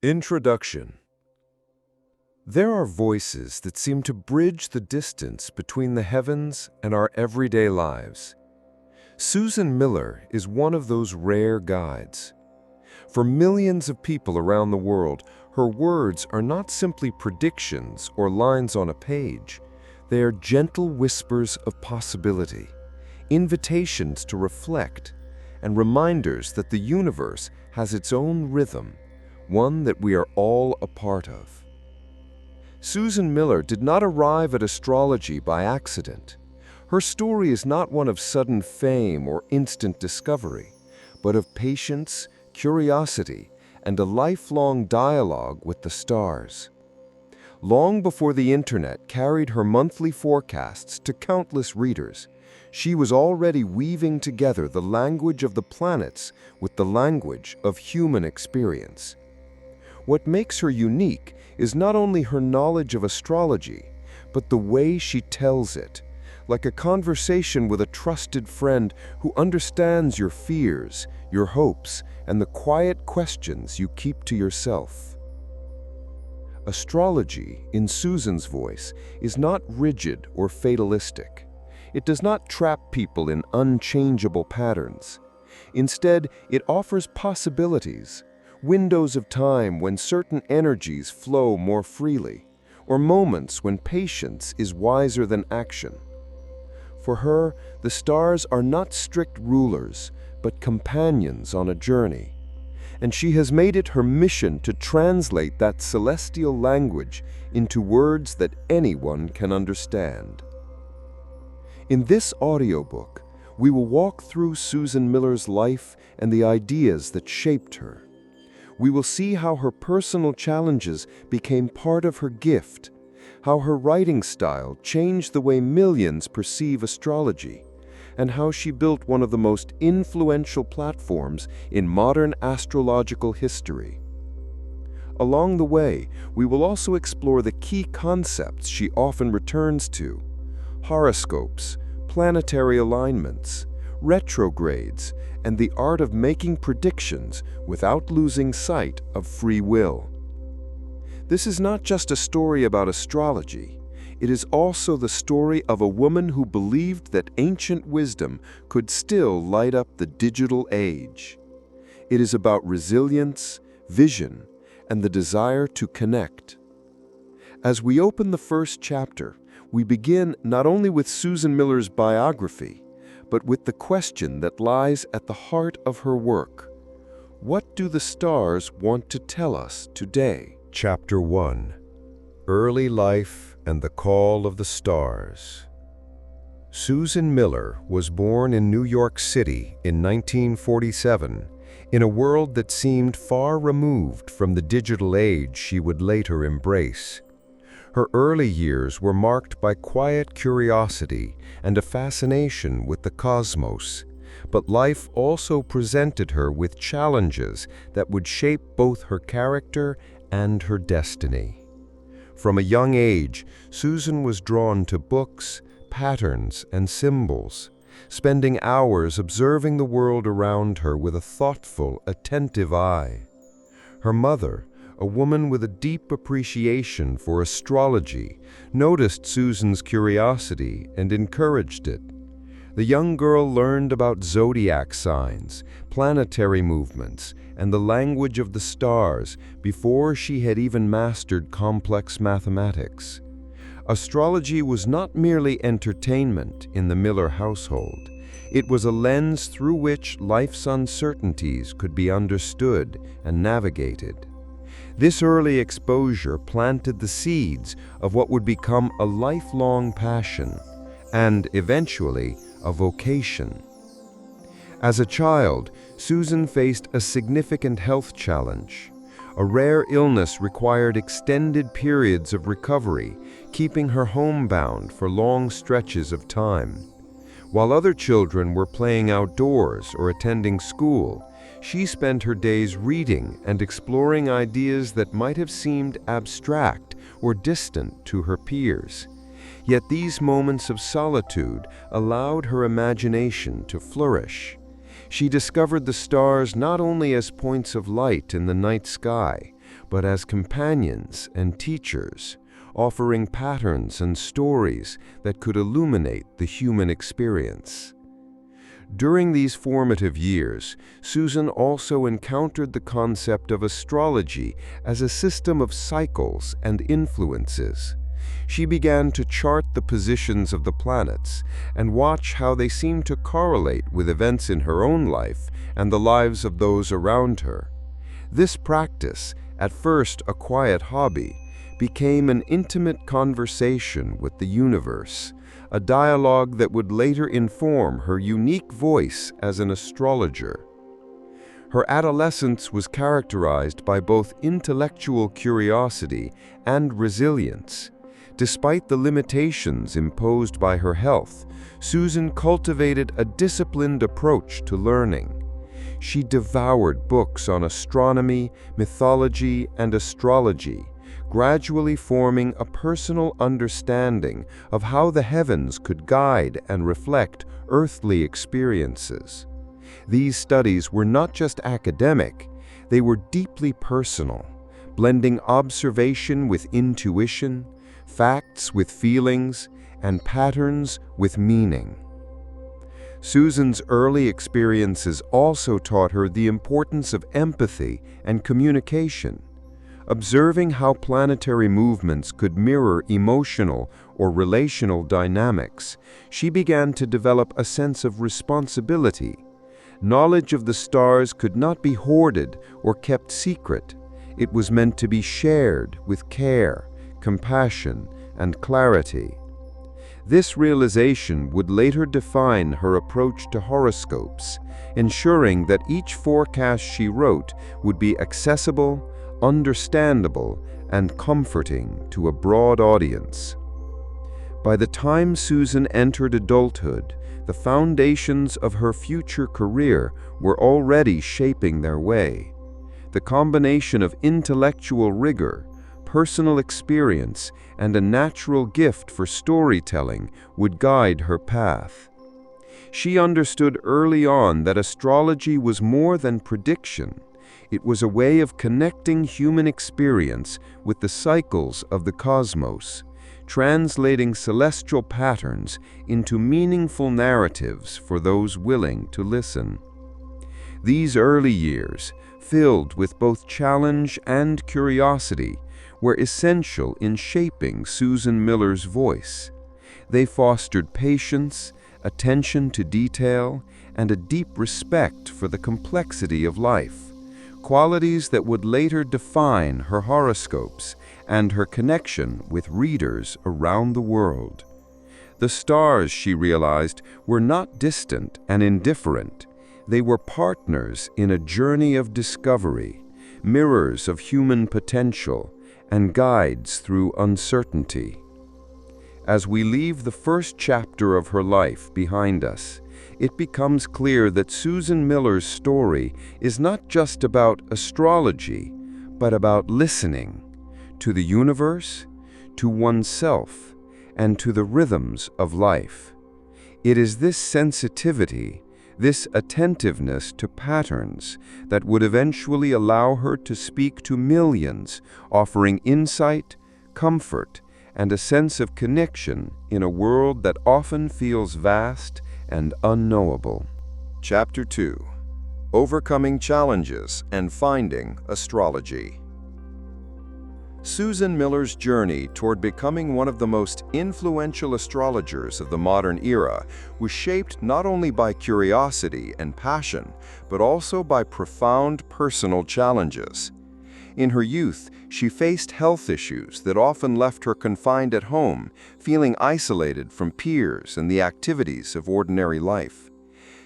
Introduction. There are voices that seem to bridge the distance between the heavens and our everyday lives. Susan Miller is one of those rare guides. For millions of people around the world, her words are not simply predictions or lines on a page. They are gentle whispers of possibility, invitations to reflect, and reminders that the universe has its own rhythm, one that we are all a part of. Susan Miller did not arrive at astrology by accident. Her story is not one of sudden fame or instant discovery, but of patience, curiosity, and a lifelong dialogue with the stars. Long before the internet carried her monthly forecasts to countless readers, she was already weaving together the language of the planets with the language of human experience. What makes her unique is not only her knowledge of astrology, but the way she tells it, like a conversation with a trusted friend who understands your fears, your hopes, and the quiet questions you keep to yourself. Astrology, in Susan's voice, is not rigid or fatalistic. It does not trap people in unchangeable patterns. Instead, it offers possibilities, windows of time when certain energies flow more freely, or moments when patience is wiser than action. For her, the stars are not strict rulers, but companions on a journey, and she has made it her mission to translate that celestial language into words that anyone can understand. In this audiobook, we will walk through Susan Miller's life and the ideas that shaped her. We will see how her personal challenges became part of her gift, how her writing style changed the way millions perceive astrology, and how she built one of the most influential platforms in modern astrological history. Along the way, we will also explore the key concepts she often returns to: horoscopes, planetary alignments, retrogrades, and the art of making predictions without losing sight of free will. This is not just a story about astrology. It is also the story of a woman who believed that ancient wisdom could still light up the digital age. It is about resilience, vision, and the desire to connect. As we open the first chapter, we begin not only with Susan Miller's biography, but with the question that lies at the heart of her work. What do the stars want to tell us today? Chapter 1. Early Life and the Call of the Stars. Susan Miller was born in New York City in 1947, in a world that seemed far removed from the digital age she would later embrace. Her early years were marked by quiet curiosity and a fascination with the cosmos, but life also presented her with challenges that would shape both her character and her destiny. From a young age, Susan was drawn to books, patterns, and symbols, spending hours observing the world around her with a thoughtful, attentive eye. Her mother, a woman with a deep appreciation for astrology, noticed Susan's curiosity and encouraged it. The young girl learned about zodiac signs, planetary movements, and the language of the stars before she had even mastered complex mathematics. Astrology was not merely entertainment in the Miller household. It was a lens through which life's uncertainties could be understood and navigated. This early exposure planted the seeds of what would become a lifelong passion and, eventually, a vocation. As a child, Susan faced a significant health challenge. A rare illness required extended periods of recovery, keeping her homebound for long stretches of time. While other children were playing outdoors or attending school, she spent her days reading and exploring ideas that might have seemed abstract or distant to her peers. Yet these moments of solitude allowed her imagination to flourish. She discovered the stars not only as points of light in the night sky, but as companions and teachers, offering patterns and stories that could illuminate the human experience. During these formative years, Susan also encountered the concept of astrology as a system of cycles and influences. She began to chart the positions of the planets and watch how they seemed to correlate with events in her own life and the lives of those around her. This practice, at first a quiet hobby, became an intimate conversation with the universe, a dialogue that would later inform her unique voice as an astrologer. Her adolescence was characterized by both intellectual curiosity and resilience. Despite the limitations imposed by her health, Susan cultivated a disciplined approach to learning. She devoured books on astronomy, mythology, and astrology, gradually forming a personal understanding of how the heavens could guide and reflect earthly experiences. These studies were not just academic, they were deeply personal, blending observation with intuition, facts with feelings, and patterns with meaning. Susan's early experiences also taught her the importance of empathy and communication. Observing how planetary movements could mirror emotional or relational dynamics, she began to develop a sense of responsibility. Knowledge of the stars could not be hoarded or kept secret. It was meant to be shared with care, compassion, and clarity. This realization would later define her approach to horoscopes, ensuring that each forecast she wrote would be accessible, understandable, and comforting to a broad audience. By the time Susan entered adulthood, the foundations of her future career were already shaping their way. The combination of intellectual rigor, personal experience, and a natural gift for storytelling would guide her path. She understood early on that astrology was more than prediction. It was a way of connecting human experience with the cycles of the cosmos, translating celestial patterns into meaningful narratives for those willing to listen. These early years, filled with both challenge and curiosity, were essential in shaping Susan Miller's voice. They fostered patience, attention to detail, and a deep respect for the complexity of life, qualities that would later define her horoscopes and her connection with readers around the world. The stars, she realized, were not distant and indifferent. They were partners in a journey of discovery, mirrors of human potential, and guides through uncertainty. As we leave the first chapter of her life behind us, it becomes clear that Susan Miller's story is not just about astrology, but about listening to the universe, to oneself, and to the rhythms of life. It is this sensitivity, this attentiveness to patterns, that would eventually allow her to speak to millions, offering insight, comfort, and a sense of connection in a world that often feels vast and unknowable. Chapter 2: Overcoming Challenges and Finding Astrology. Susan Miller's journey toward becoming one of the most influential astrologers of the modern era was shaped not only by curiosity and passion, but also by profound personal challenges. In her youth, she faced health issues that often left her confined at home, feeling isolated from peers and the activities of ordinary life.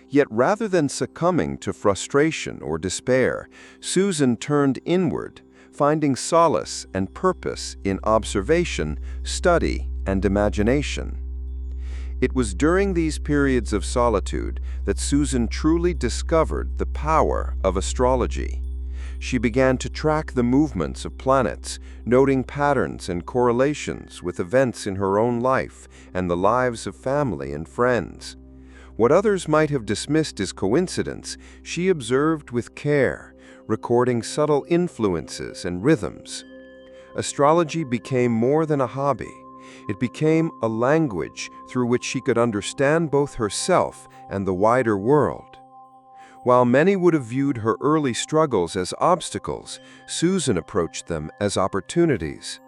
Yet rather than succumbing to frustration or despair, Susan turned inward, finding solace and purpose in observation, study, and imagination. It was during these periods of solitude that Susan truly discovered the power of astrology. She began to track the movements of planets, noting patterns and correlations with events in her own life and the lives of family and friends. What others might have dismissed as coincidence, she observed with care, recording subtle influences and rhythms. Astrology became more than a hobby. It became a language through which she could understand both herself and the wider world. While many would have viewed her early struggles as obstacles, Susan approached them as opportunities.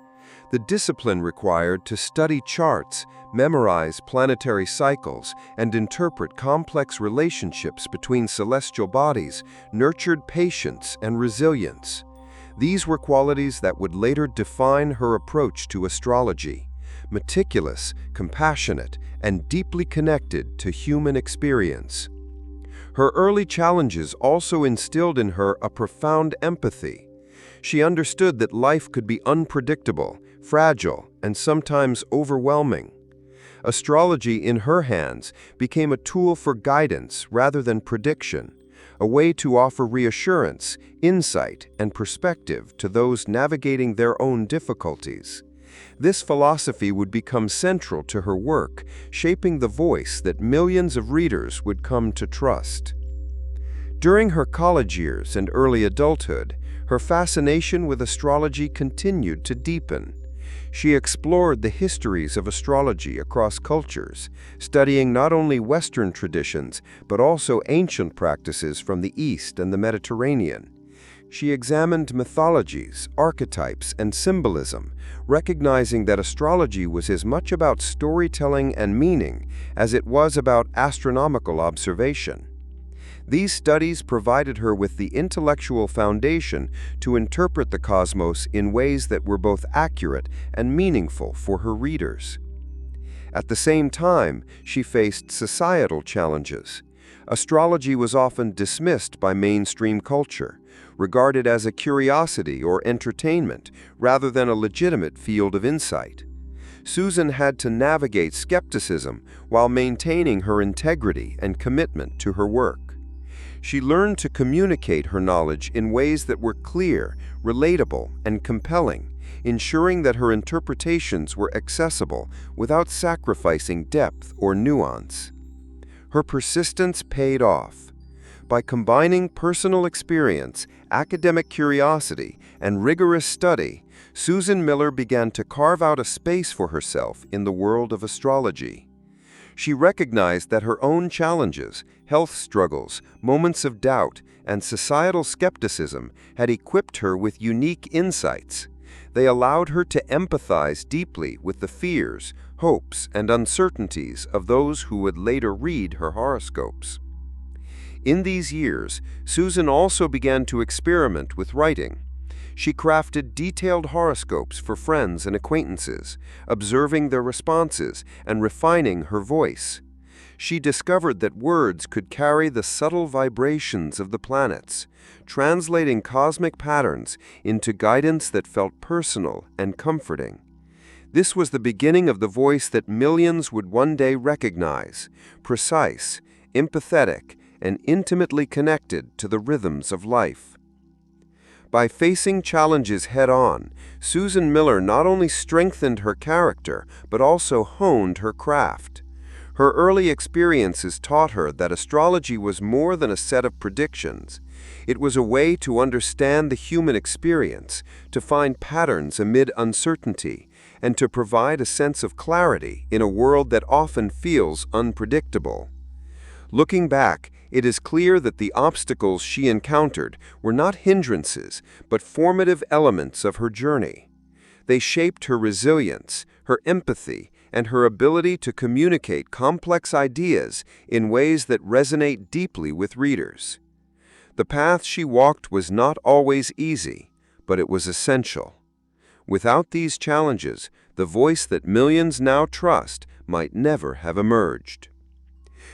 The discipline required to study charts, memorize planetary cycles, and interpret complex relationships between celestial bodies nurtured patience and resilience. These were qualities that would later define her approach to astrology: meticulous, compassionate, and deeply connected to human experience. Her early challenges also instilled in her a profound empathy. She understood that life could be unpredictable, fragile, and sometimes overwhelming. Astrology, in her hands, became a tool for guidance rather than prediction, a way to offer reassurance, insight, and perspective to those navigating their own difficulties. This philosophy would become central to her work, shaping the voice that millions of readers would come to trust. During her college years and early adulthood, her fascination with astrology continued to deepen. She explored the histories of astrology across cultures, studying not only Western traditions but also ancient practices from the East and the Mediterranean. She examined mythologies, archetypes, and symbolism, recognizing that astrology was as much about storytelling and meaning as it was about astronomical observation. These studies provided her with the intellectual foundation to interpret the cosmos in ways that were both accurate and meaningful for her readers. At the same time, she faced societal challenges. Astrology was often dismissed by mainstream culture, regarded as a curiosity or entertainment rather than a legitimate field of insight. Susan had to navigate skepticism while maintaining her integrity and commitment to her work. She learned to communicate her knowledge in ways that were clear, relatable, and compelling, ensuring that her interpretations were accessible without sacrificing depth or nuance. Her persistence paid off. By combining personal experience, academic curiosity, and rigorous study, Susan Miller began to carve out a space for herself in the world of astrology. She recognized that her own challenges, health struggles, moments of doubt, and societal skepticism had equipped her with unique insights. They allowed her to empathize deeply with the fears, hopes, and uncertainties of those who would later read her horoscopes. In these years, Susan also began to experiment with writing. She crafted detailed horoscopes for friends and acquaintances, observing their responses and refining her voice. She discovered that words could carry the subtle vibrations of the planets, translating cosmic patterns into guidance that felt personal and comforting. This was the beginning of the voice that millions would one day recognize: precise, empathetic, and intimately connected to the rhythms of life. By facing challenges head-on, Susan Miller not only strengthened her character, but also honed her craft. Her early experiences taught her that astrology was more than a set of predictions. It was a way to understand the human experience, to find patterns amid uncertainty, and to provide a sense of clarity in a world that often feels unpredictable. Looking back, it is clear that the obstacles she encountered were not hindrances, but formative elements of her journey. They shaped her resilience, her empathy, and her ability to communicate complex ideas in ways that resonate deeply with readers. The path she walked was not always easy, but it was essential. Without these challenges, the voice that millions now trust might never have emerged.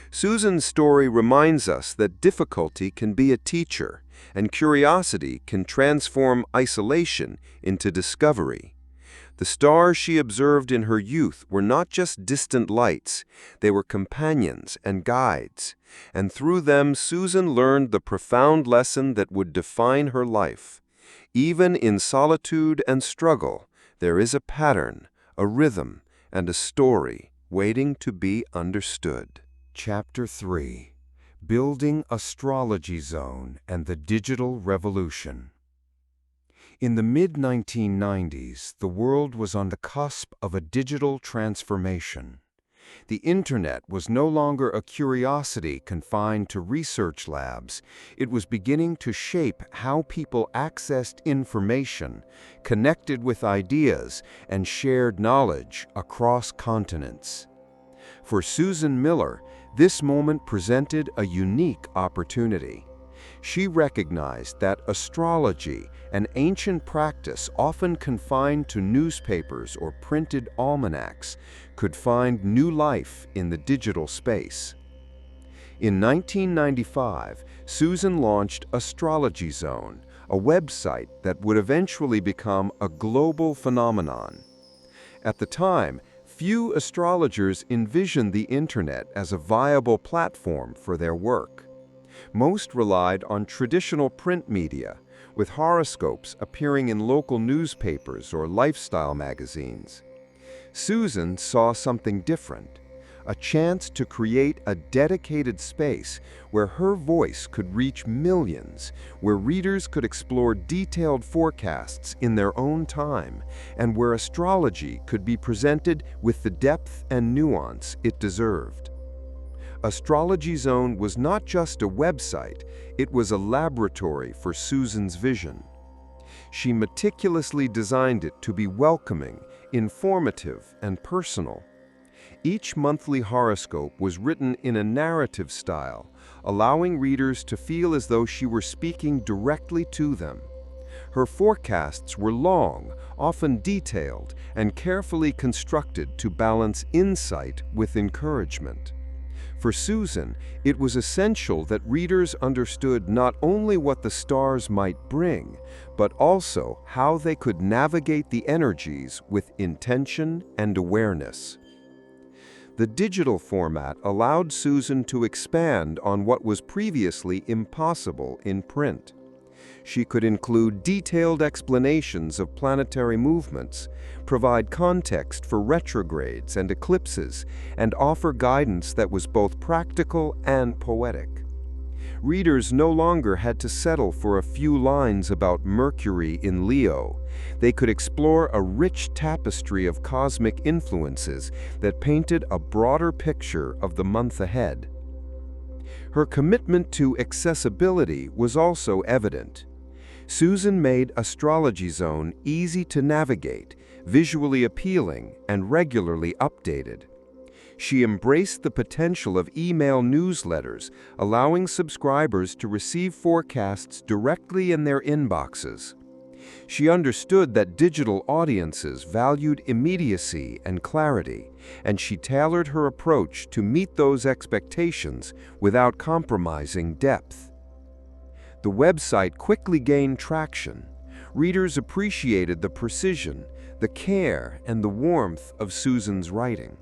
Susan's story reminds us that difficulty can be a teacher, and curiosity can transform isolation into discovery. The stars she observed in her youth were not just distant lights, they were companions and guides, and through them Susan learned the profound lesson that would define her life. Even in solitude and struggle, there is a pattern, a rhythm, and a story waiting to be understood. Chapter 3. Building Astrology Zone and the Digital Revolution. In the mid-1990s, the world was on the cusp of a digital transformation. The Internet was no longer a curiosity confined to research labs. It was beginning to shape how people accessed information, connected with ideas, and shared knowledge across continents. For Susan Miller, this moment presented a unique opportunity. She recognized that astrology, an ancient practice often confined to newspapers or printed almanacs, could find new life in the digital space. In 1995, Susan launched Astrology Zone, a website that would eventually become a global phenomenon. At the time, few astrologers envisioned the Internet as a viable platform for their work. Most relied on traditional print media, with horoscopes appearing in local newspapers or lifestyle magazines. Susan saw something different, a chance to create a dedicated space where her voice could reach millions, where readers could explore detailed forecasts in their own time, and where astrology could be presented with the depth and nuance it deserved. Astrology Zone was not just a website, it was a laboratory for Susan's vision. She meticulously designed it to be welcoming, informative, and personal. Each monthly horoscope was written in a narrative style, allowing readers to feel as though she were speaking directly to them. Her forecasts were long, often detailed, and carefully constructed to balance insight with encouragement. For Susan, it was essential that readers understood not only what the stars might bring, but also how they could navigate the energies with intention and awareness. The digital format allowed Susan to expand on what was previously impossible in print. She could include detailed explanations of planetary movements, provide context for retrogrades and eclipses, and offer guidance that was both practical and poetic. Readers no longer had to settle for a few lines about Mercury in Leo. They could explore a rich tapestry of cosmic influences that painted a broader picture of the month ahead. Her commitment to accessibility was also evident. Susan made Astrology Zone easy to navigate, visually appealing, and regularly updated. She embraced the potential of email newsletters, allowing subscribers to receive forecasts directly in their inboxes. She understood that digital audiences valued immediacy and clarity, and she tailored her approach to meet those expectations without compromising depth. The website quickly gained traction. Readers appreciated the precision, the care, and the warmth of Susan's writing.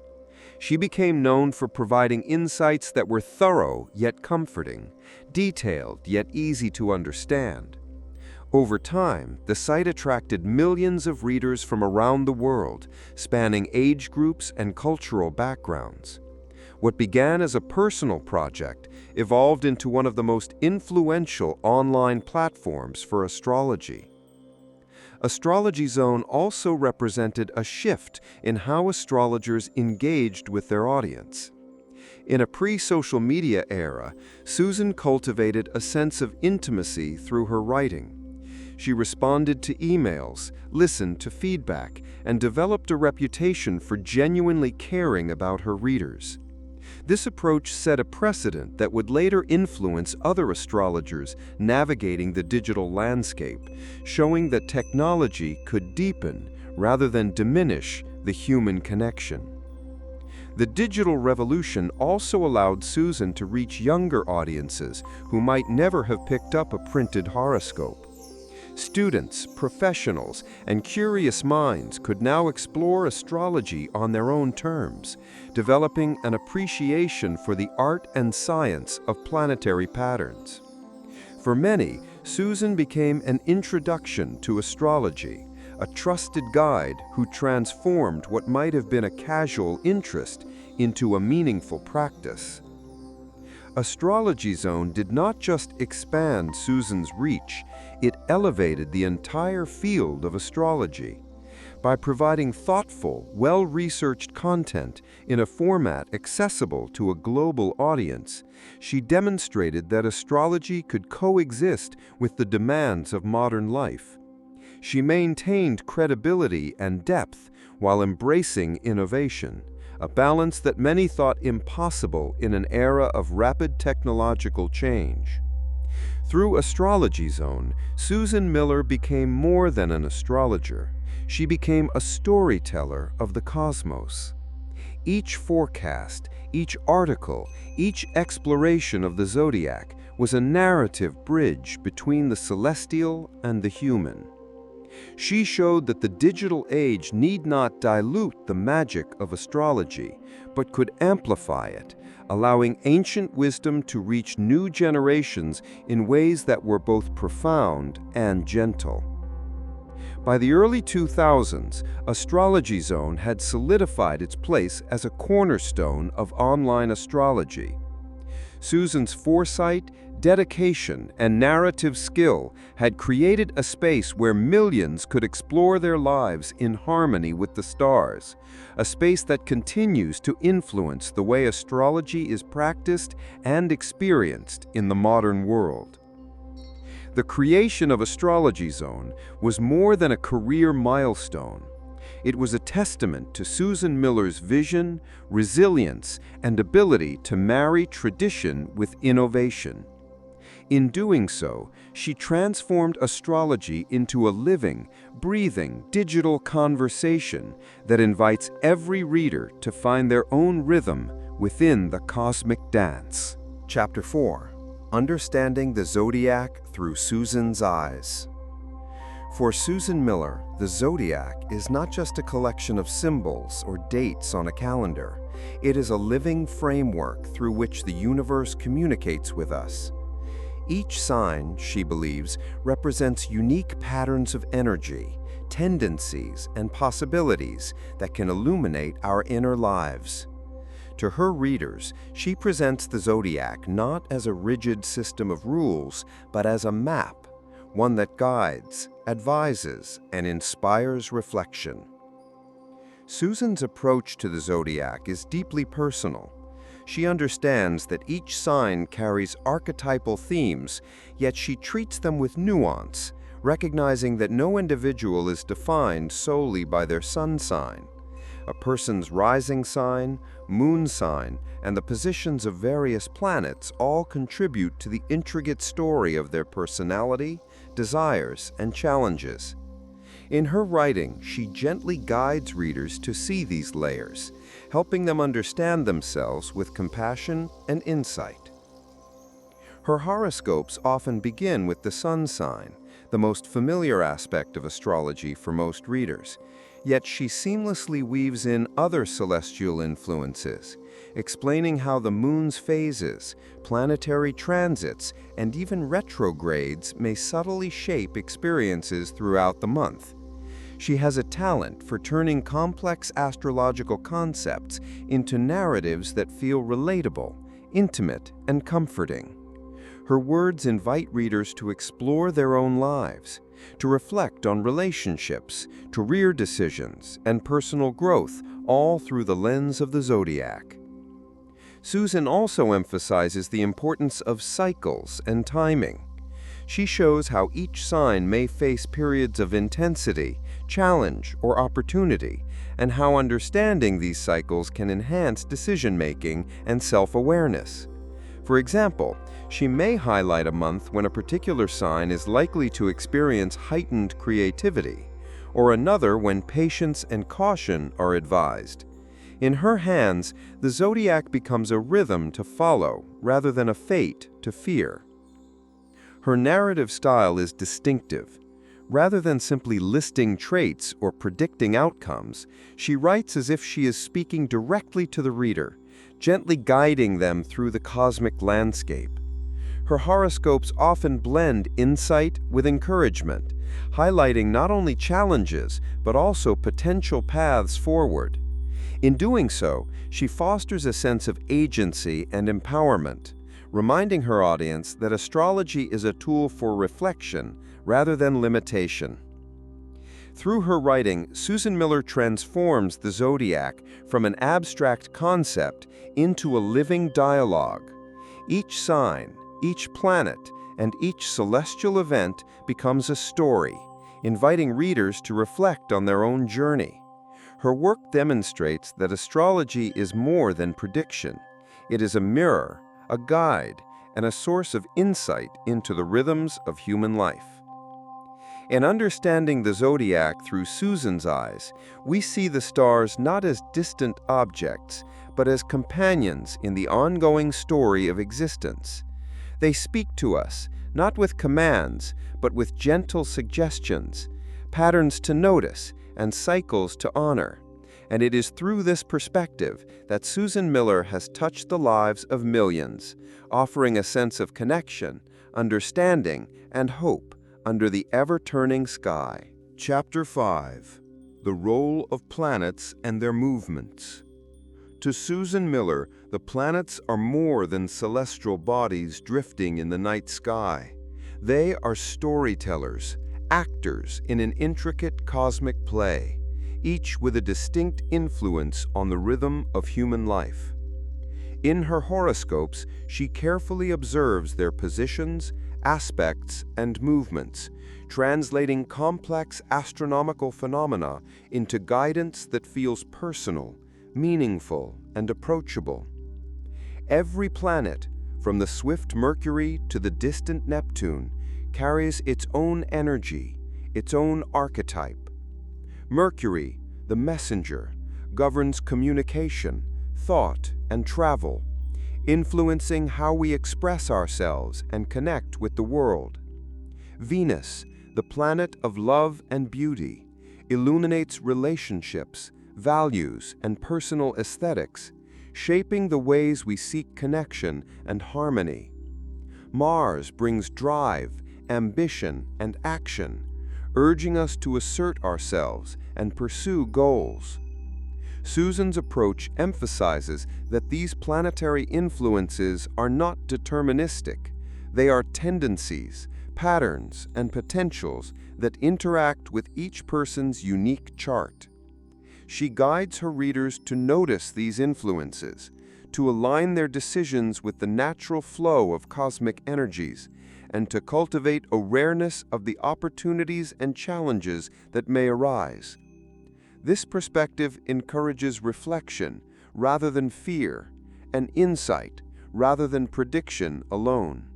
She became known for providing insights that were thorough yet comforting, detailed yet easy to understand. Over time, the site attracted millions of readers from around the world, spanning age groups and cultural backgrounds. What began as a personal project evolved into one of the most influential online platforms for astrology. Astrology Zone also represented a shift in how astrologers engaged with their audience. In a pre-social media era, Susan cultivated a sense of intimacy through her writing. She responded to emails, listened to feedback, and developed a reputation for genuinely caring about her readers. This approach set a precedent that would later influence other astrologers navigating the digital landscape, showing that technology could deepen rather than diminish the human connection. The digital revolution also allowed Susan to reach younger audiences who might never have picked up a printed horoscope. Students, professionals, and curious minds could now explore astrology on their own terms, developing an appreciation for the art and science of planetary patterns. For many, Susan became an introduction to astrology, a trusted guide who transformed what might have been a casual interest into a meaningful practice. Astrology Zone did not just expand Susan's reach, it elevated the entire field of astrology. By providing thoughtful, well-researched content in a format accessible to a global audience, she demonstrated that astrology could coexist with the demands of modern life. She maintained credibility and depth while embracing innovation, a balance that many thought impossible in an era of rapid technological change. Through Astrology Zone, Susan Miller became more than an astrologer. She became a storyteller of the cosmos. Each forecast, each article, each exploration of the Zodiac was a narrative bridge between the celestial and the human. She showed that the digital age need not dilute the magic of astrology, but could amplify it, allowing ancient wisdom to reach new generations in ways that were both profound and gentle. By the early 2000s, Astrology Zone had solidified its place as a cornerstone of online astrology. Susan's foresight, dedication, and narrative skill had created a space where millions could explore their lives in harmony with the stars, a space that continues to influence the way astrology is practiced and experienced in the modern world. The creation of Astrology Zone was more than a career milestone. It was a testament to Susan Miller's vision, resilience, and ability to marry tradition with innovation. In doing so, she transformed astrology into a living, breathing, digital conversation that invites every reader to find their own rhythm within the cosmic dance. Chapter 4. Understanding the Zodiac through Susan's eyes. For Susan Miller, the Zodiac is not just a collection of symbols or dates on a calendar. It is a living framework through which the universe communicates with us. Each sign, she believes, represents unique patterns of energy, tendencies, and possibilities that can illuminate our inner lives. To her readers, she presents the Zodiac not as a rigid system of rules, but as a map, one that guides, advises, and inspires reflection. Susan's approach to the Zodiac is deeply personal. She understands that each sign carries archetypal themes, yet she treats them with nuance, recognizing that no individual is defined solely by their sun sign. A person's rising sign, moon sign, and the positions of various planets all contribute to the intricate story of their personality, desires, and challenges. In her writing, she gently guides readers to see these layers, helping them understand themselves with compassion and insight. Her horoscopes often begin with the sun sign, the most familiar aspect of astrology for most readers. Yet she seamlessly weaves in other celestial influences, explaining how the moon's phases, planetary transits, and even retrogrades may subtly shape experiences throughout the month. She has a talent for turning complex astrological concepts into narratives that feel relatable, intimate, and comforting. Her words invite readers to explore their own lives, to reflect on relationships, career decisions, and personal growth, all through the lens of the Zodiac. Susan also emphasizes the importance of cycles and timing. She shows how each sign may face periods of intensity, challenge, or opportunity, and how understanding these cycles can enhance decision-making and self-awareness. For example, she may highlight a month when a particular sign is likely to experience heightened creativity, or another when patience and caution are advised. In her hands, the Zodiac becomes a rhythm to follow rather than a fate to fear. Her narrative style is distinctive. Rather than simply listing traits or predicting outcomes, she writes as if she is speaking directly to the reader, gently guiding them through the cosmic landscape. Her horoscopes often blend insight with encouragement, highlighting not only challenges but also potential paths forward. In doing so, she fosters a sense of agency and empowerment, reminding her audience that astrology is a tool for reflection rather than limitation. Through her writing, Susan Miller transforms the zodiac from an abstract concept into a living dialogue. Each sign, each planet, and each celestial event becomes a story, inviting readers to reflect on their own journey. Her work demonstrates that astrology is more than prediction. It is a mirror, a guide, and a source of insight into the rhythms of human life. In understanding the zodiac through Susan's eyes, we see the stars not as distant objects, but as companions in the ongoing story of existence. They speak to us, not with commands, but with gentle suggestions, patterns to notice, and cycles to honor. And it is through this perspective that Susan Miller has touched the lives of millions, offering a sense of connection, understanding, and hope under the ever-turning sky. Chapter 5. The Role of Planets and Their Movements. To Susan Miller, the planets are more than celestial bodies drifting in the night sky. They are storytellers, actors in an intricate cosmic play, each with a distinct influence on the rhythm of human life. In her horoscopes, she carefully observes their positions, aspects, and movements, translating complex astronomical phenomena into guidance that feels personal, meaningful, and approachable. Every planet, from the swift Mercury to the distant Neptune, carries its own energy, its own archetype. Mercury, the messenger, governs communication, thought, and travel, influencing how we express ourselves and connect with the world. Venus, the planet of love and beauty, illuminates relationships, values, and personal aesthetics, shaping the ways we seek connection and harmony. Mars brings drive, ambition, and action, urging us to assert ourselves and pursue goals. Susan's approach emphasizes that these planetary influences are not deterministic. They are tendencies, patterns, and potentials that interact with each person's unique chart. She guides her readers to notice these influences, to align their decisions with the natural flow of cosmic energies, and to cultivate awareness of the opportunities and challenges that may arise. This perspective encourages reflection rather than fear, and insight rather than prediction alone.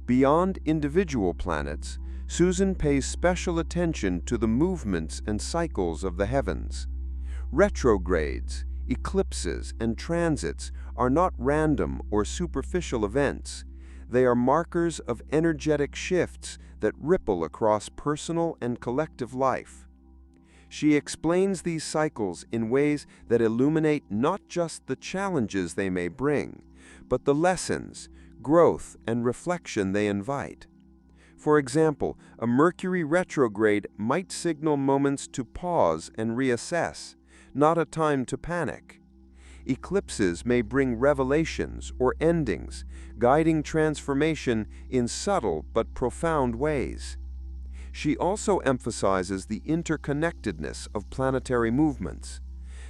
Beyond individual planets, Susan pays special attention to the movements and cycles of the heavens. Retrogrades, eclipses, and transits are not random or superficial events. They are markers of energetic shifts that ripple across personal and collective life. She explains these cycles in ways that illuminate not just the challenges they may bring, but the lessons, growth, and reflection they invite. For example, a Mercury retrograde might signal moments to pause and reassess, not a time to panic. Eclipses may bring revelations or endings, guiding transformation in subtle but profound ways. She also emphasizes the interconnectedness of planetary movements.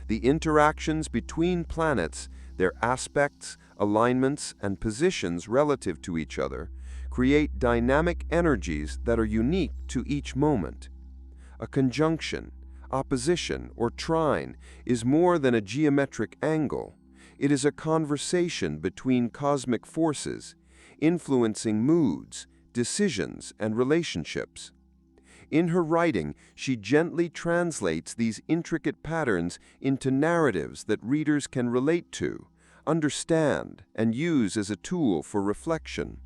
The interactions between planets, their aspects, alignments, and positions relative to each other, create dynamic energies that are unique to each moment. A conjunction, opposition, or trine is more than a geometric angle. It is a conversation between cosmic forces, influencing moods, decisions, and relationships. In her writing, she gently translates these intricate patterns into narratives that readers can relate to, understand, and use as a tool for reflection.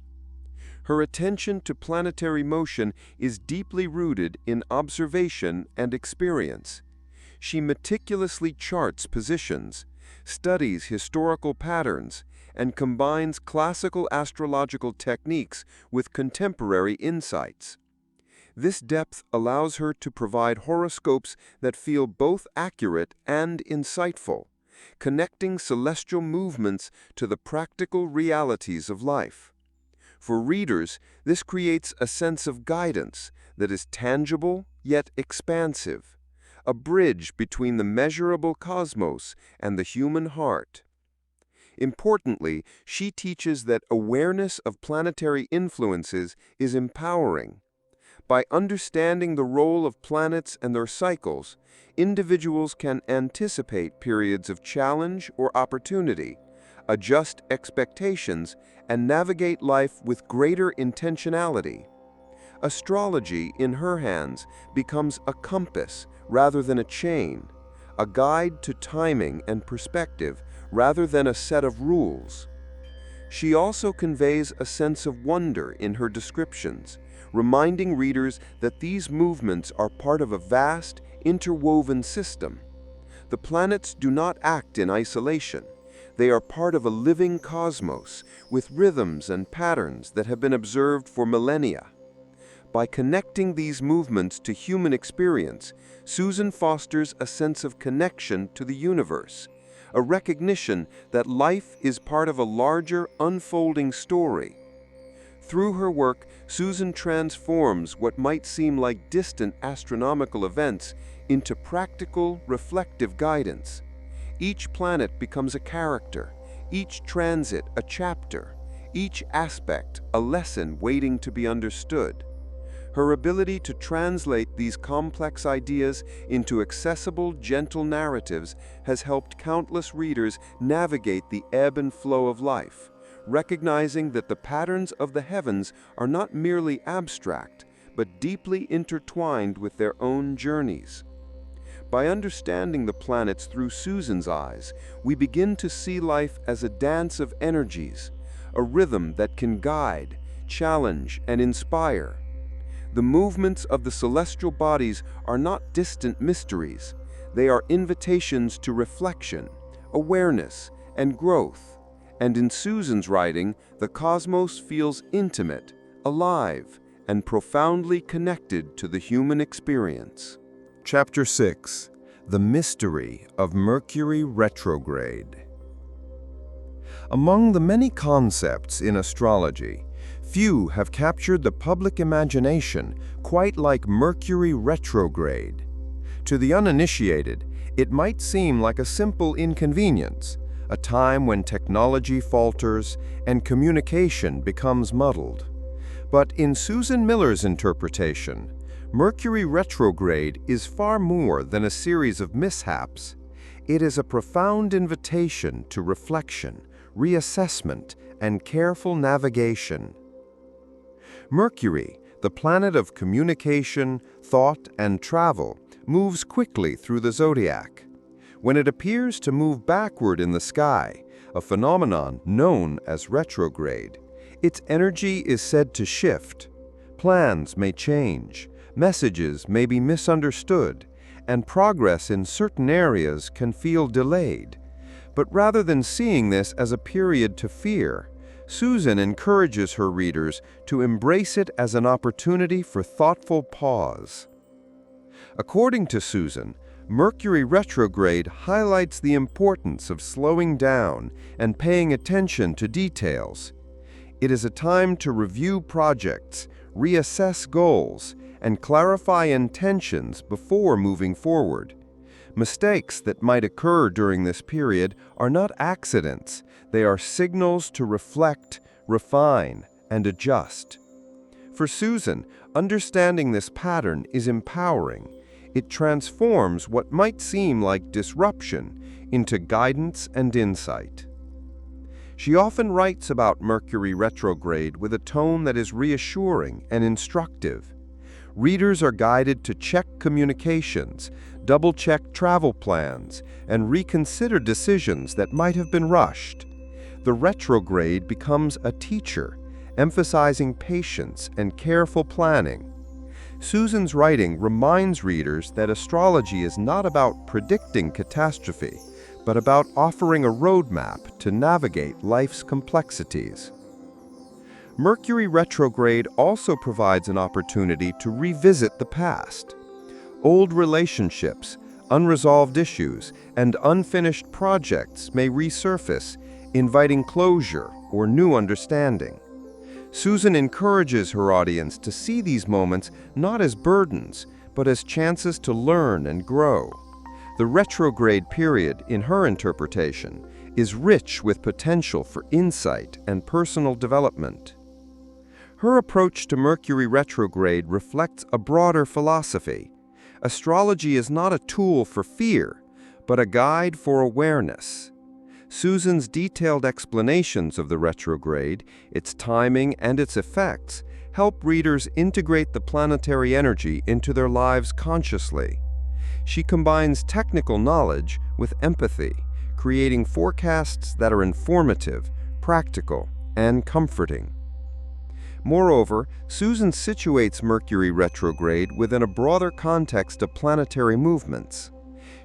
Her attention to planetary motion is deeply rooted in observation and experience. She meticulously charts positions, studies historical patterns, and combines classical astrological techniques with contemporary insights. This depth allows her to provide horoscopes that feel both accurate and insightful, connecting celestial movements to the practical realities of life. For readers, this creates a sense of guidance that is tangible yet expansive, a bridge between the measurable cosmos and the human heart. Importantly, she teaches that awareness of planetary influences is empowering. By understanding the role of planets and their cycles, individuals can anticipate periods of challenge or opportunity, adjust expectations, and navigate life with greater intentionality. Astrology, in her hands, becomes a compass rather than a chain, a guide to timing and perspective rather than a set of rules. She also conveys a sense of wonder in her descriptions, reminding readers that these movements are part of a vast, interwoven system. The planets do not act in isolation. They are part of a living cosmos with rhythms and patterns that have been observed for millennia. By connecting these movements to human experience, Susan fosters a sense of connection to the universe, a recognition that life is part of a larger, unfolding story. Through her work, Susan transforms what might seem like distant astronomical events into practical, reflective guidance. Each planet becomes a character, each transit a chapter, each aspect a lesson waiting to be understood. Her ability to translate these complex ideas into accessible, gentle narratives has helped countless readers navigate the ebb and flow of life, recognizing that the patterns of the heavens are not merely abstract, but deeply intertwined with their own journeys. By understanding the planets through Susan's eyes, we begin to see life as a dance of energies, a rhythm that can guide, challenge, and inspire. The movements of the celestial bodies are not distant mysteries. They are invitations to reflection, awareness, and growth. And in Susan's writing, the cosmos feels intimate, alive, and profoundly connected to the human experience. Chapter 6. The Mystery of Mercury Retrograde. Among the many concepts in astrology, few have captured the public imagination quite like Mercury retrograde. To the uninitiated, it might seem like a simple inconvenience, a time when technology falters and communication becomes muddled. But in Susan Miller's interpretation, Mercury retrograde is far more than a series of mishaps. It is a profound invitation to reflection, reassessment, and careful navigation. Mercury, the planet of communication, thought, and travel, moves quickly through the zodiac. When it appears to move backward in the sky, a phenomenon known as retrograde, its energy is said to shift. Plans may change, messages may be misunderstood, and progress in certain areas can feel delayed. But rather than seeing this as a period to fear, Susan encourages her readers to embrace it as an opportunity for thoughtful pause. According to Susan, Mercury retrograde highlights the importance of slowing down and paying attention to details. It is a time to review projects, reassess goals, and clarify intentions before moving forward. Mistakes that might occur during this period are not accidents. They are signals to reflect, refine, and adjust. For Susan, understanding this pattern is empowering. It transforms what might seem like disruption into guidance and insight. She often writes about Mercury retrograde with a tone that is reassuring and instructive. Readers are guided to check communications, double-check travel plans, and reconsider decisions that might have been rushed. The retrograde becomes a teacher, emphasizing patience and careful planning. Susan's writing reminds readers that astrology is not about predicting catastrophe, but about offering a roadmap to navigate life's complexities. Mercury retrograde also provides an opportunity to revisit the past. Old relationships, Unresolved issues and unfinished projects may resurface, inviting closure or new understanding. Susan encourages her audience to see these moments not as burdens, but as chances to learn and grow. The retrograde period, in her interpretation, is rich with potential for insight and personal development. Her approach to Mercury retrograde reflects a broader philosophy. Astrology is not a tool for fear, but a guide for awareness. Susan's detailed explanations of the retrograde, its timing, and its effects help readers integrate the planetary energy into their lives consciously. She combines technical knowledge with empathy, creating forecasts that are informative, practical, and comforting. Moreover, Susan situates Mercury retrograde within a broader context of planetary movements.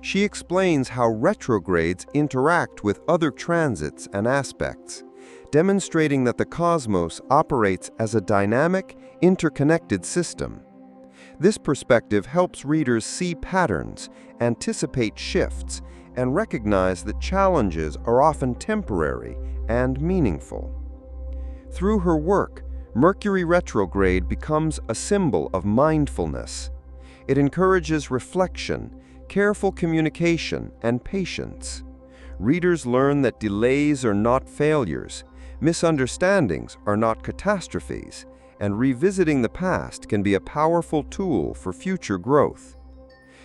She explains how retrogrades interact with other transits and aspects, demonstrating that the cosmos operates as a dynamic, interconnected system. This perspective helps readers see patterns, anticipate shifts, and recognize that challenges are often temporary and meaningful. Through her work, Mercury retrograde becomes a symbol of mindfulness. It encourages reflection, careful communication, and patience. Readers learn that delays are not failures, misunderstandings are not catastrophes, and revisiting the past can be a powerful tool for future growth.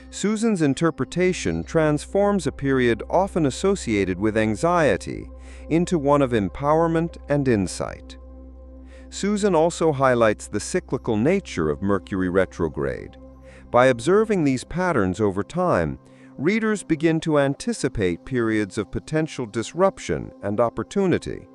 Susan's interpretation transforms a period often associated with anxiety into one of empowerment and insight. Susan also highlights the cyclical nature of Mercury retrograde. By observing these patterns over time, readers begin to anticipate periods of potential disruption and opportunity.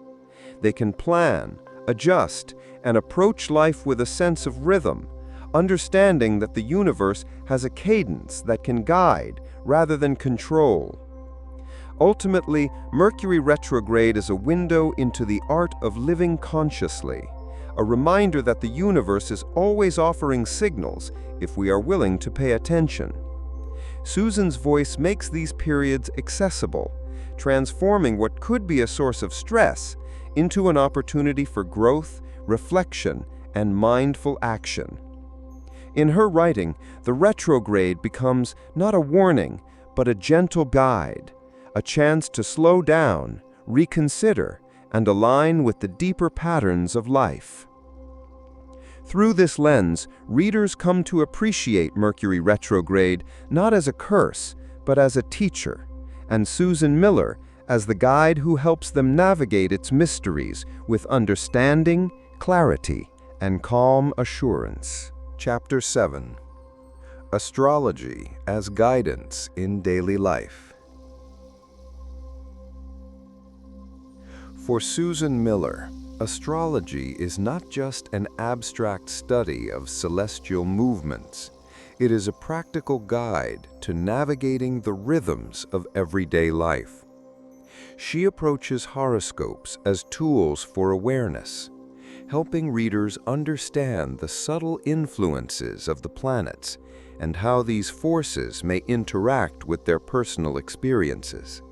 They can plan, adjust, and approach life with a sense of rhythm, understanding that the universe has a cadence that can guide rather than control. Ultimately, Mercury retrograde is a window into the art of living consciously, a reminder that the universe is always offering signals if we are willing to pay attention. Susan's voice makes these periods accessible, transforming what could be a source of stress into an opportunity for growth, reflection, and mindful action. In her writing, the retrograde becomes not a warning, but a gentle guide, a chance to slow down, reconsider, and align with the deeper patterns of life. Through this lens, readers come to appreciate Mercury retrograde not as a curse, but as a teacher, and Susan Miller as the guide who helps them navigate its mysteries with understanding, clarity, and calm assurance. Chapter 7. Astrology as Guidance in Daily Life. For Susan Miller, astrology is not just an abstract study of celestial movements. It is a practical guide to navigating the rhythms of everyday life. She approaches horoscopes as tools for awareness, helping readers understand the subtle influences of the planets and how these forces may interact with their personal experiences.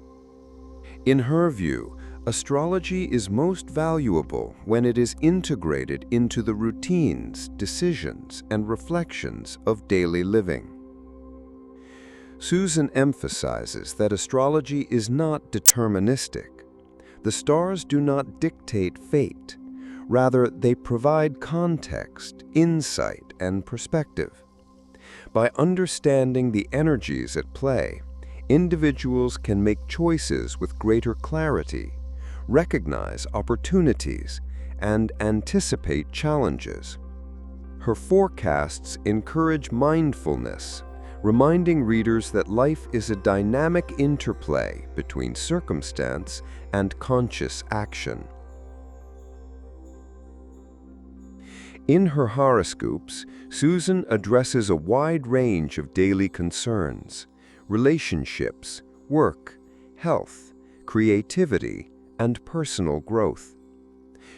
In her view, astrology is most valuable when it is integrated into the routines, decisions, and reflections of daily living. Susan emphasizes that astrology is not deterministic. The stars do not dictate fate. Rather, they provide context, insight, and perspective. By understanding the energies at play, individuals can make choices with greater clarity, recognize opportunities, and anticipate challenges. Her forecasts encourage mindfulness, reminding readers that life is a dynamic interplay between circumstance and conscious action. In her horoscopes, Susan addresses a wide range of daily concerns: relationships, work, health, creativity, and personal growth.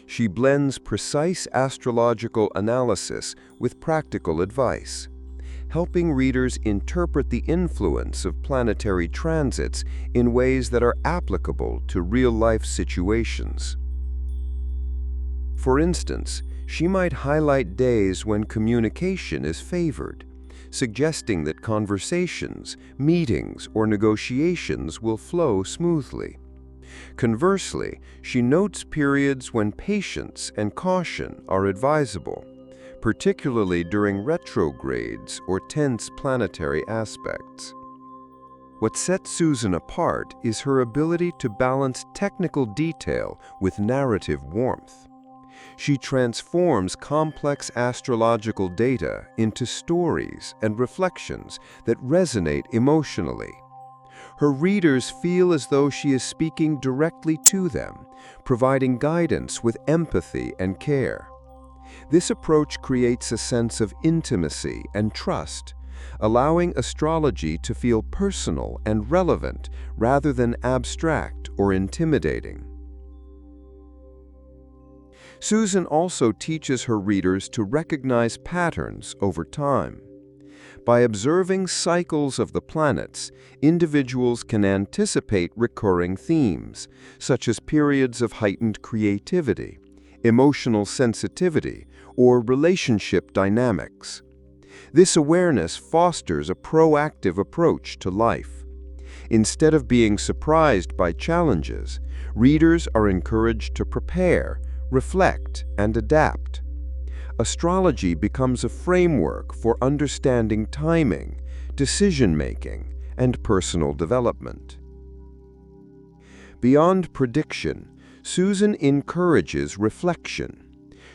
She blends precise astrological analysis with practical advice, helping readers interpret the influence of planetary transits in ways that are applicable to real-life situations. For instance, she might highlight days when communication is favored, suggesting that conversations, meetings, or negotiations will flow smoothly. Conversely, she notes periods when patience and caution are advisable, particularly during retrogrades or tense planetary aspects. What sets Susan apart is her ability to balance technical detail with narrative warmth. She transforms complex astrological data into stories and reflections that resonate emotionally. Her readers feel as though she is speaking directly to them, providing guidance with empathy and care. This approach creates a sense of intimacy and trust, allowing astrology to feel personal and relevant rather than abstract or intimidating. Susan also teaches her readers to recognize patterns over time. By observing cycles of the planets, individuals can anticipate recurring themes, such as periods of heightened creativity, emotional sensitivity, or relationship dynamics. This awareness fosters a proactive approach to life. Instead of being surprised by challenges, readers are encouraged to prepare, reflect, and adapt. Astrology becomes a framework for understanding timing, decision-making, and personal development. Beyond prediction, Susan encourages reflection.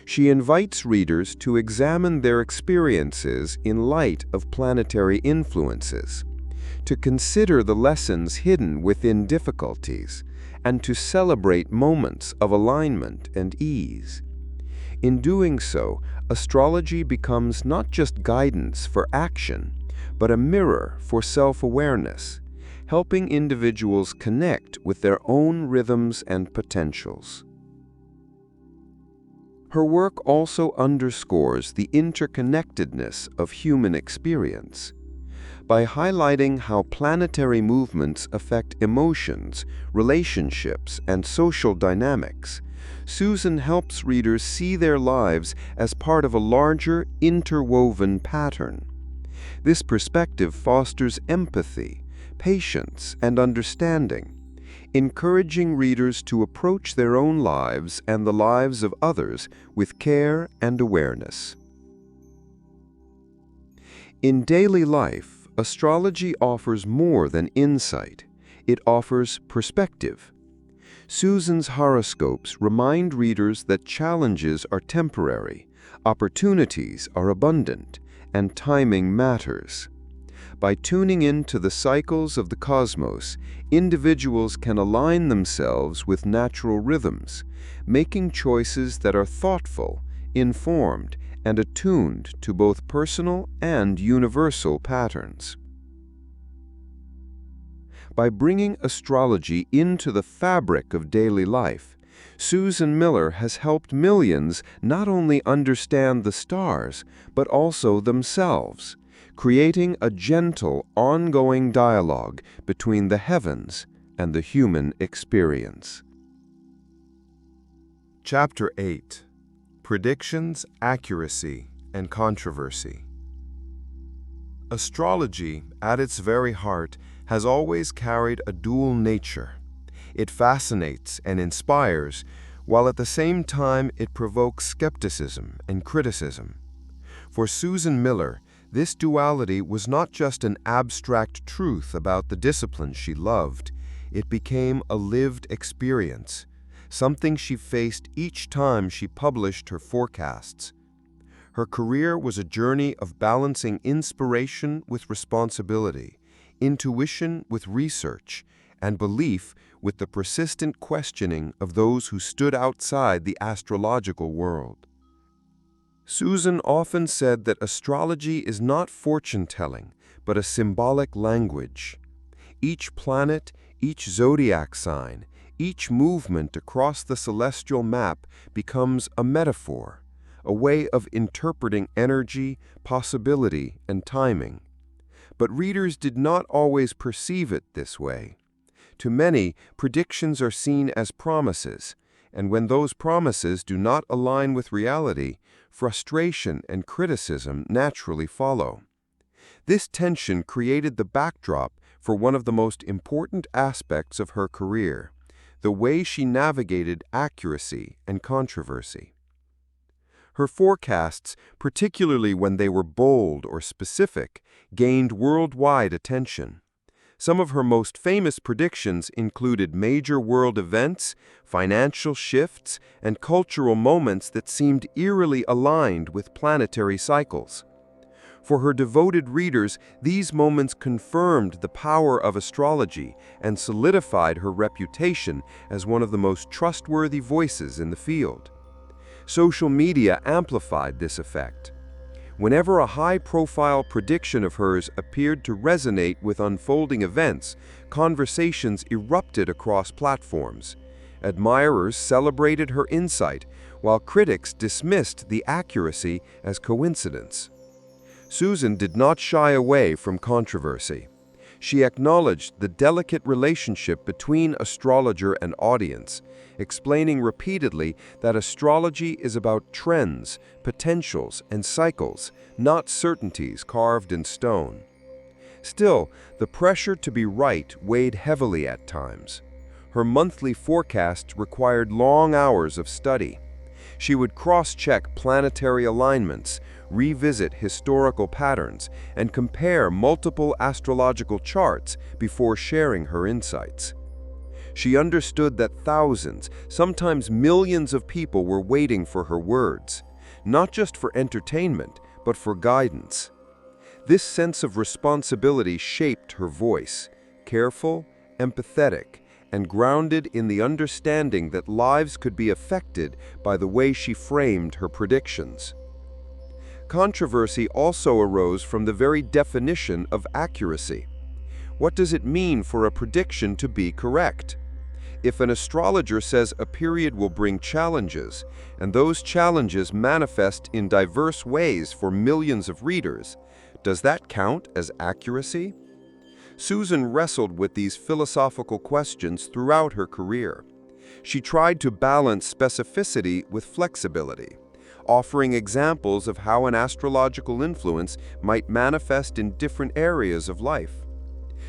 She invites readers to examine their experiences in light of planetary influences, to consider the lessons hidden within difficulties, and to celebrate moments of alignment and ease. In doing so, astrology becomes not just guidance for action, but a mirror for self-awareness, helping individuals connect with their own rhythms and potentials. Her work also underscores the interconnectedness of human experience. By highlighting how planetary movements affect emotions, relationships, and social dynamics, Susan helps readers see their lives as part of a larger, interwoven pattern. This perspective fosters empathy, patience, and understanding, encouraging readers to approach their own lives and the lives of others with care and awareness. In daily life, astrology offers more than insight. It offers perspective. Susan's horoscopes remind readers that challenges are temporary, opportunities are abundant, and timing matters. By tuning into the cycles of the cosmos, individuals can align themselves with natural rhythms, making choices that are thoughtful, informed, and attuned to both personal and universal patterns. By bringing astrology into the fabric of daily life, Susan Miller has helped millions not only understand the stars, but also themselves, creating a gentle, ongoing dialogue between the heavens and the human experience. Chapter 8. Predictions, Accuracy, and Controversy. Astrology, at its very heart, has always carried a dual nature. It fascinates and inspires, while at the same time it provokes skepticism and criticism. For Susan Miller, this duality was not just an abstract truth about the discipline she loved. It became a lived experience, something she faced each time she published her forecasts. Her career was a journey of balancing inspiration with responsibility, intuition with research, and belief with the persistent questioning of those who stood outside the astrological world. Susan often said that astrology is not fortune-telling, but a symbolic language. Each planet, each zodiac sign, each movement across the celestial map becomes a metaphor, a way of interpreting energy, possibility, and timing. But readers did not always perceive it this way. To many, predictions are seen as promises, and when those promises do not align with reality, frustration and criticism naturally follow. This tension created the backdrop for one of the most important aspects of her career, the way she navigated accuracy and controversy. Her forecasts, particularly when they were bold or specific, gained worldwide attention. Some of her most famous predictions included major world events, financial shifts, and cultural moments that seemed eerily aligned with planetary cycles. For her devoted readers, these moments confirmed the power of astrology and solidified her reputation as one of the most trustworthy voices in the field. Social media amplified this effect. Whenever a high-profile prediction of hers appeared to resonate with unfolding events, conversations erupted across platforms. Admirers celebrated her insight, while critics dismissed the accuracy as coincidence. Susan did not shy away from controversy. She acknowledged the delicate relationship between astrologer and audience, explaining repeatedly that astrology is about trends, potentials, and cycles, not certainties carved in stone. Still, the pressure to be right weighed heavily at times. Her monthly forecasts required long hours of study. She would cross-check planetary alignments, revisit historical patterns, and compare multiple astrological charts before sharing her insights. She understood that thousands, sometimes millions of people were waiting for her words, not just for entertainment, but for guidance. This sense of responsibility shaped her voice, careful, empathetic, and grounded in the understanding that lives could be affected by the way she framed her predictions. Controversy also arose from the very definition of accuracy. What does it mean for a prediction to be correct? If an astrologer says a period will bring challenges, and those challenges manifest in diverse ways for millions of readers, does that count as accuracy? Susan wrestled with these philosophical questions throughout her career. She tried to balance specificity with flexibility, offering examples of how an astrological influence might manifest in different areas of life.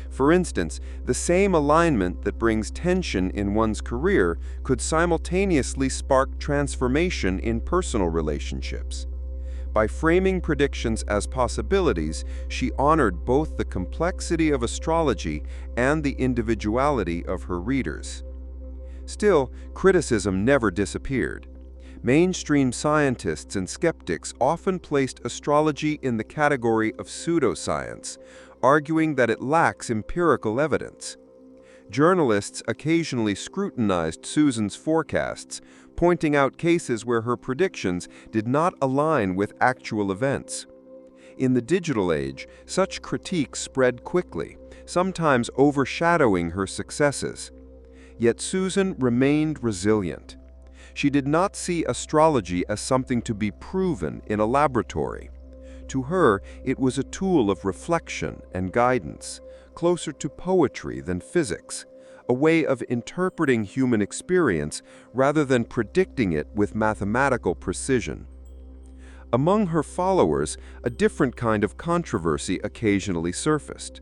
For instance, the same alignment that brings tension in one's career could simultaneously spark transformation in personal relationships. By framing predictions as possibilities, she honored both the complexity of astrology and the individuality of her readers. Still, criticism never disappeared. Mainstream scientists and skeptics often placed astrology in the category of pseudoscience, arguing that it lacks empirical evidence. Journalists occasionally scrutinized Susan's forecasts, pointing out cases where her predictions did not align with actual events. In the digital age, such critiques spread quickly, sometimes overshadowing her successes. Yet Susan remained resilient. She did not see astrology as something to be proven in a laboratory. To her, it was a tool of reflection and guidance, closer to poetry than physics, a way of interpreting human experience rather than predicting it with mathematical precision. Among her followers, a different kind of controversy occasionally surfaced.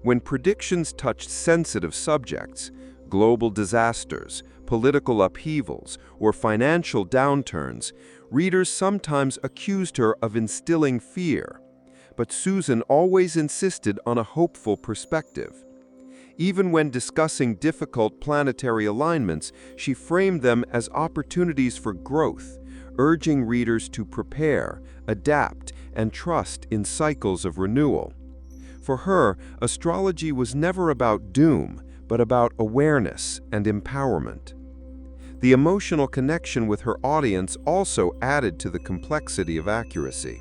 When predictions touched sensitive subjects, global disasters, political upheavals, or financial downturns, readers sometimes accused her of instilling fear. But Susan always insisted on a hopeful perspective. Even when discussing difficult planetary alignments, she framed them as opportunities for growth, urging readers to prepare, adapt, and trust in cycles of renewal. For her, astrology was never about doom, but about awareness and empowerment. The emotional connection with her audience also added to the complexity of accuracy.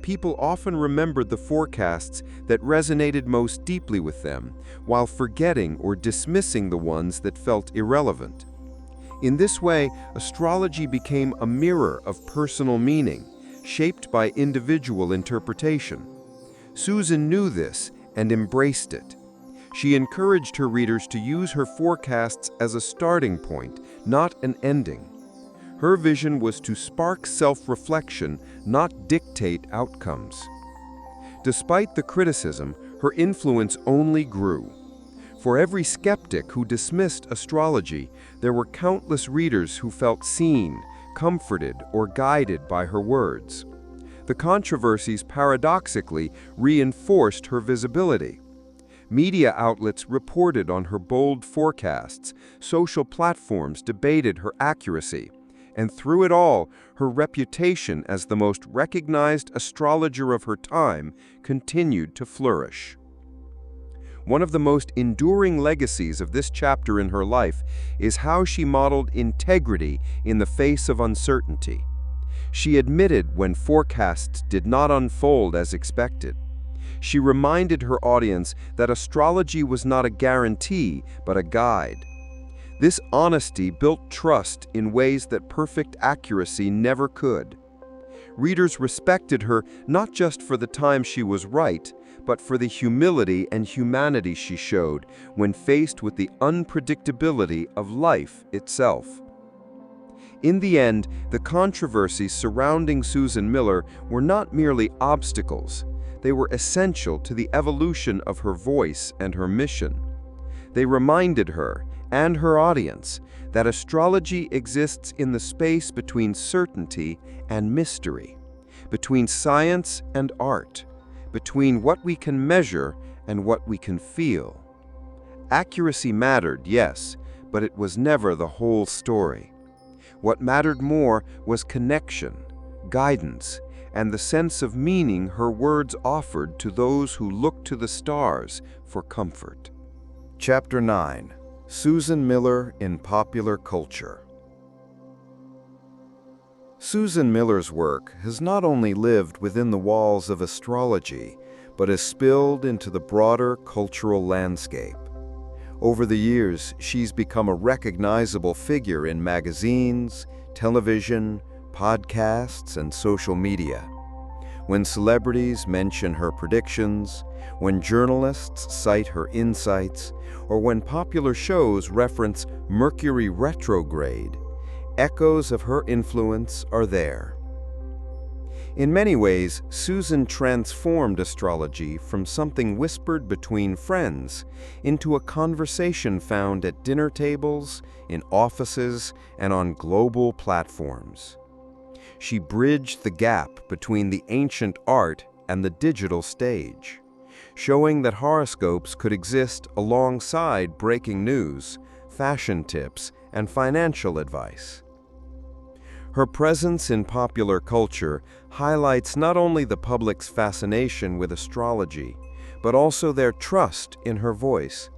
People often remembered the forecasts that resonated most deeply with them, while forgetting or dismissing the ones that felt irrelevant. In this way, astrology became a mirror of personal meaning, shaped by individual interpretation. Susan knew this and embraced it. She encouraged her readers to use her forecasts as a starting point, not an ending. Her vision was to spark self-reflection, not dictate outcomes. Despite the criticism, her influence only grew. For every skeptic who dismissed astrology, there were countless readers who felt seen, comforted, or guided by her words. The controversies paradoxically reinforced her visibility. Media outlets reported on her bold forecasts, social platforms debated her accuracy, and through it all, her reputation as the most recognized astrologer of her time continued to flourish. One of the most enduring legacies of this chapter in her life is how she modeled integrity in the face of uncertainty. She admitted when forecasts did not unfold as expected. She reminded her audience that astrology was not a guarantee, but a guide. This honesty built trust in ways that perfect accuracy never could. Readers respected her not just for the time she was right, but for the humility and humanity she showed when faced with the unpredictability of life itself. In the end, the controversies surrounding Susan Miller were not merely obstacles. They were essential to the evolution of her voice and her mission. They reminded her, and her audience, that astrology exists in the space between certainty and mystery, between science and art, between what we can measure and what we can feel. Accuracy mattered, yes, but it was never the whole story. What mattered more was connection, guidance, and the sense of meaning her words offered to those who looked to the stars for comfort. Chapter 9. Susan Miller in Popular Culture. Susan Miller's work has not only lived within the walls of astrology, but has spilled into the broader cultural landscape. Over the years, she's become a recognizable figure in magazines, television, podcasts, and social media. When celebrities mention her predictions, when journalists cite her insights, or when popular shows reference Mercury retrograde, echoes of her influence are there. In many ways, Susan transformed astrology from something whispered between friends into a conversation found at dinner tables, in offices, and on global platforms. She bridged the gap between the ancient art and the digital stage, showing that horoscopes could exist alongside breaking news, fashion tips, and financial advice. Her presence in popular culture highlights not only the public's fascination with astrology, but also their trust in her voice.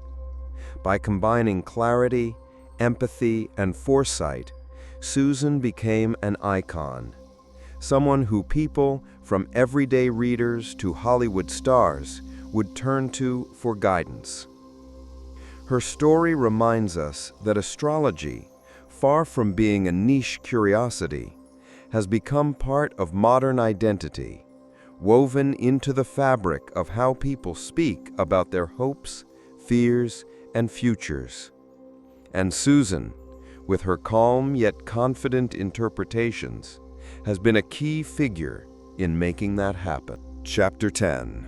By combining clarity, empathy, and foresight, Susan became an icon, someone who people, from everyday readers to Hollywood stars, would turn to for guidance. Her story reminds us that astrology, far from being a niche curiosity, has become part of modern identity, woven into the fabric of how people speak about their hopes, fears, and futures. And Susan, with her calm yet confident interpretations, has been a key figure in making that happen. Chapter 10.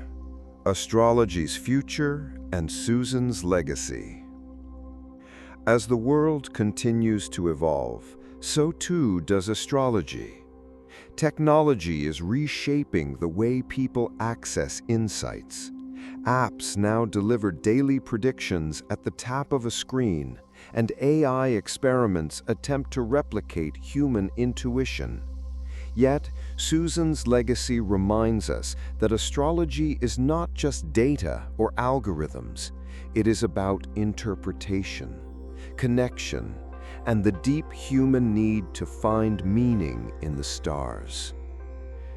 Astrology's Future and Susan's Legacy. As the world continues to evolve, so too does astrology. Technology is reshaping the way people access insights. Apps now deliver daily predictions at the tap of a screen, and AI experiments attempt to replicate human intuition. Yet, Susan's legacy reminds us that astrology is not just data or algorithms. It is about interpretation, connection, and the deep human need to find meaning in the stars.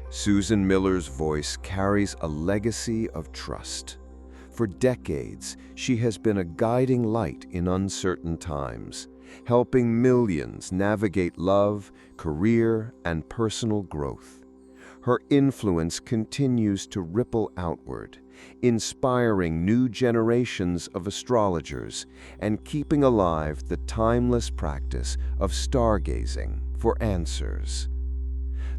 Susan Miller's voice carries a legacy of trust. For decades, she has been a guiding light in uncertain times, helping millions navigate love, career, and personal growth. Her influence continues to ripple outward, inspiring new generations of astrologers and keeping alive the timeless practice of stargazing for answers.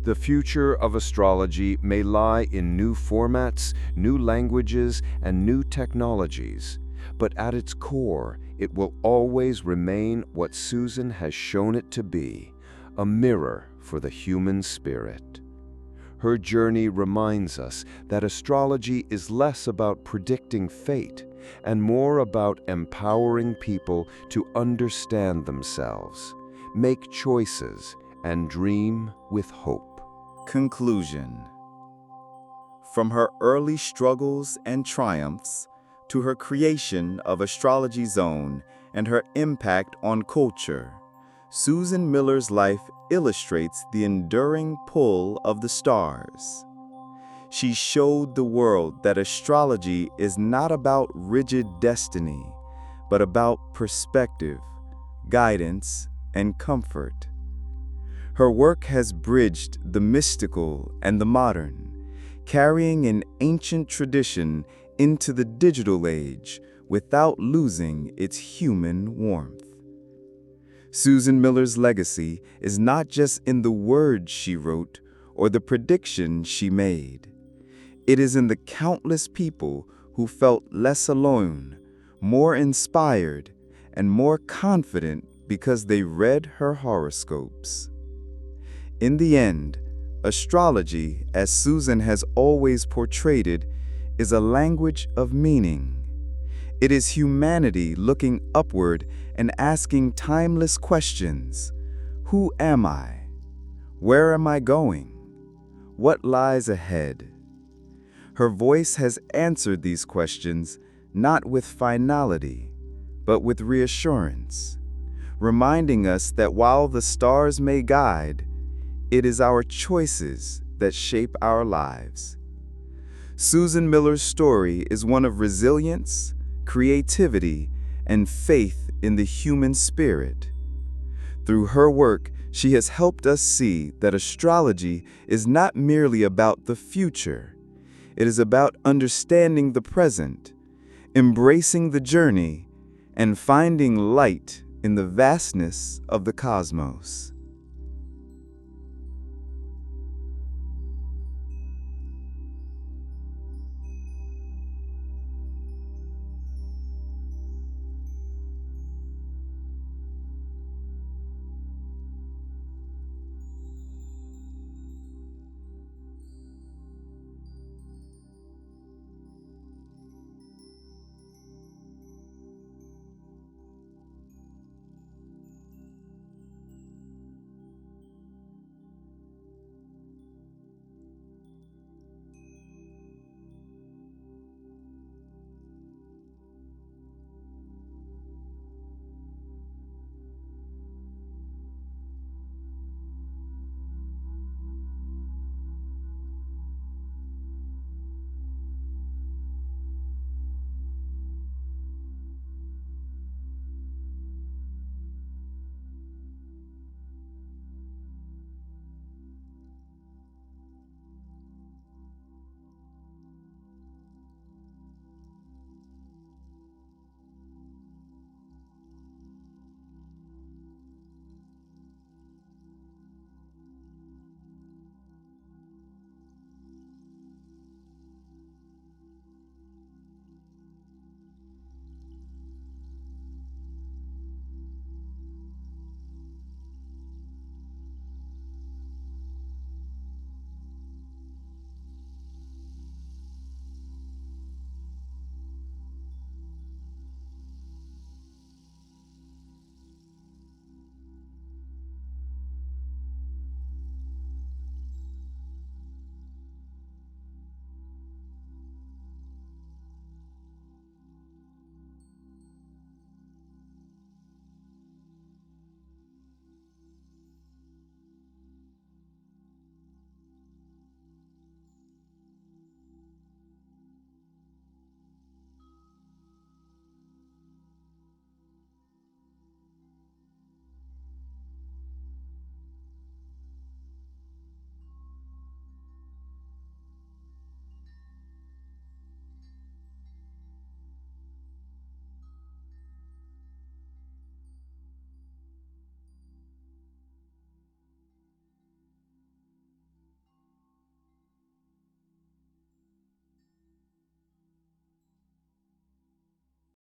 The future of astrology may lie in new formats, new languages, and new technologies, but at its core, it will always remain what Susan has shown it to be, a mirror for the human spirit. Her journey reminds us that astrology is less about predicting fate and more about empowering people to understand themselves, make choices, and dream with hope. Conclusion. From her early struggles and triumphs to her creation of Astrology Zone and her impact on culture, Susan Miller's life illustrates the enduring pull of the stars. She showed the world that astrology is not about rigid destiny, but about perspective, guidance, and comfort. Her work has bridged the mystical and the modern, carrying an ancient tradition into the digital age without losing its human warmth. Susan Miller's legacy is not just in the words she wrote or the predictions she made. It is in the countless people who felt less alone, more inspired, and more confident because they read her horoscopes. In the end, astrology, as Susan has always portrayed it, is a language of meaning. It is humanity looking upward and asking timeless questions. Who am I? Where am I going? What lies ahead? Her voice has answered these questions not with finality, but with reassurance, reminding us that while the stars may guide, it is our choices that shape our lives. Susan Miller's story is one of resilience, creativity, and faith in the human spirit. Through her work, she has helped us see that astrology is not merely about the future. It is about understanding the present, embracing the journey, and finding light in the vastness of the cosmos.